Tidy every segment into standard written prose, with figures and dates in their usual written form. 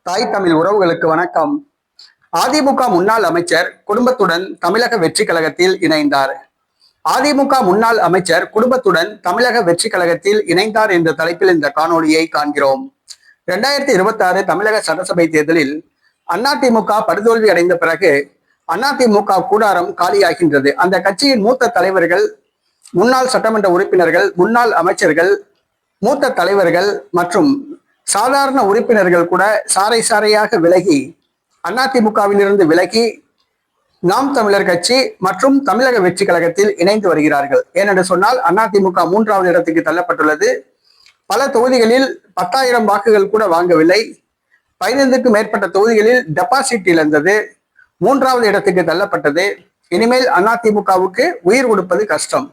தாய் தமிழ் உறவுகளுக்கு வணக்கம். அதிமுக முன்னாள் அமைச்சர் குடும்பத்துடன் தமிழக வெற்றி கழகத்தில் இணைந்தார். அதிமுக முன்னாள் அமைச்சர் குடும்பத்துடன் தமிழக வெற்றி கழகத்தில் இணைந்தார் என்ற தலைப்பில் இந்த காணொலியை காண்கிறோம். 2026 தமிழக சட்டசபை தேர்தலில் அதிமுக படுதோல்வி அடைந்த பிறகு அதிமுக கூடாரம் காலியாகின்றது. அந்த கட்சியின் மூத்த தலைவர்கள், முன்னாள் சட்டமன்ற உறுப்பினர்கள், முன்னாள் அமைச்சர்கள், மூத்த தலைவர்கள் மற்றும் சாதாரண உறுப்பினர்கள் கூட சாறை சாறையாக விலகி அதிமுகவிலிருந்து விலகி நாம் தமிழர் கட்சி மற்றும் தமிழக வெற்றி கழகத்தில் இணைந்து வருகிறார்கள். ஏனென்று சொன்னால் அதிமுக 3வது இடத்துக்கு தள்ளப்பட்டுள்ளது. பல தொகுதிகளில் 10,000 வாக்குகள் கூட வாங்கவில்லை. 15க்கும் மேற்பட்ட தொகுதிகளில் டெபாசிட் இழந்தது. 3வது இடத்துக்கு தள்ளப்பட்டது. இனிமேல் அதிமுகவுக்கு உயிர் கொடுப்பது கஷ்டம்.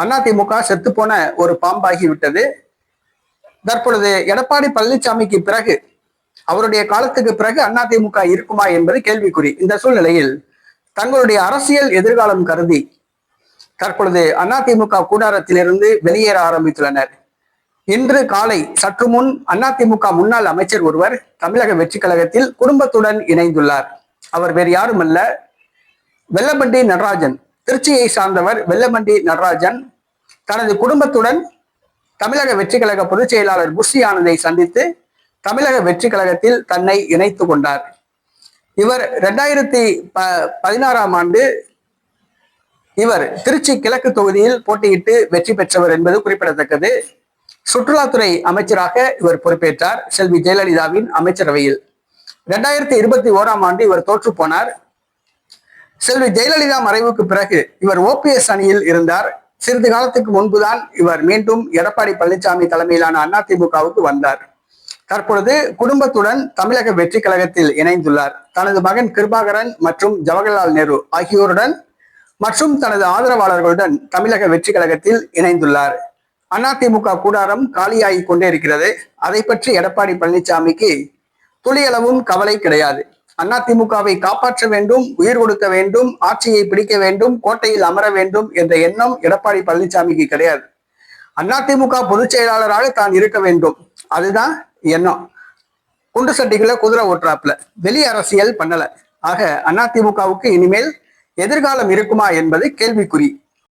அதிமுக செத்துப்போன ஒரு பாம்பாகி விட்டது. தற்பொழுது எடப்பாடி பழனிசாமிக்கு பிறகு, அவருடைய காலத்துக்கு பிறகு அதிமுக இருக்குமா என்பது கேள்விக்குறி. இந்த சூழ்நிலையில் தங்களுடைய அரசியல் எதிர்காலம் கருதி தற்பொழுது அதிமுக கூடாரத்திலிருந்து வெளியேற ஆரம்பித்துள்ளனர். இன்று காலை சற்று முன் அதிமுக முன்னாள் அமைச்சர் ஒருவர் தமிழக வெற்றி கழகத்தில் குடும்பத்துடன் இணைந்துள்ளார். அவர் வேறு யாரும் அல்ல, வெல்லமண்டி நடராஜன். திருச்சியை சார்ந்தவர் வெல்லமண்டி நடராஜன் தனது குடும்பத்துடன் தமிழக வெற்றி கழக பொதுச் செயலாளர் புஷி ஆனந்தை சந்தித்து தமிழக வெற்றி கழகத்தில் தன்னை இணைத்து கொண்டார். இவர் 2016ஆம் ஆண்டு இவர் திருச்சி கிழக்கு தொகுதியில் போட்டியிட்டு வெற்றி பெற்றவர் என்பது குறிப்பிடத்தக்கது. சுற்றுலாத்துறை அமைச்சராக இவர் பொறுப்பேற்றார் செல்வி ஜெயலலிதாவின் அமைச்சரவையில். 2021ஆம் ஆண்டு இவர் தோற்று போனார். செல்வி ஜெயலலிதா மறைவுக்கு பிறகு இவர் OPS அணியில் இருந்தார். சிறிது காலத்துக்கு முன்புதான் இவர் மீண்டும் எடப்பாடி பழனிசாமி தலைமையிலான அதிமுகவுக்கு வந்தார். தற்பொழுது குடும்பத்துடன் தமிழக வெற்றி கழகத்தில் இணைந்துள்ளார். தனது மகன் கிருபாகரன் மற்றும் ஜவஹர்லால் நேரு ஆகியோருடன் மற்றும் தனது ஆதரவாளர்களுடன் தமிழக வெற்றி கழகத்தில் இணைந்துள்ளார். அதிமுக கூடாரம் காலியாகி கொண்டே இருக்கிறது. அதை பற்றி எடப்பாடி பழனிசாமிக்கு துளியளவும் கவலை கிடையாது. அதிமுகவை காப்பாற்ற வேண்டும், உயிர் கொடுக்க வேண்டும், ஆட்சியை பிடிக்க வேண்டும், கோட்டையில் அமர வேண்டும் என்ற எண்ணம் எடப்பாடி பழனிசாமிக்கு கிடையாது. அதிமுக பொதுச் செயலாளராக தான் இருக்க வேண்டும், அதுதான் எண்ணம். குண்டு சட்டிக்குள்ள குதிரை ஓட்டுறாப்புல வெளி அரசியல் பண்ணல. ஆக அதிமுகவுக்கு இனிமேல் எதிர்காலம் இருக்குமா என்பது கேள்விக்குறி.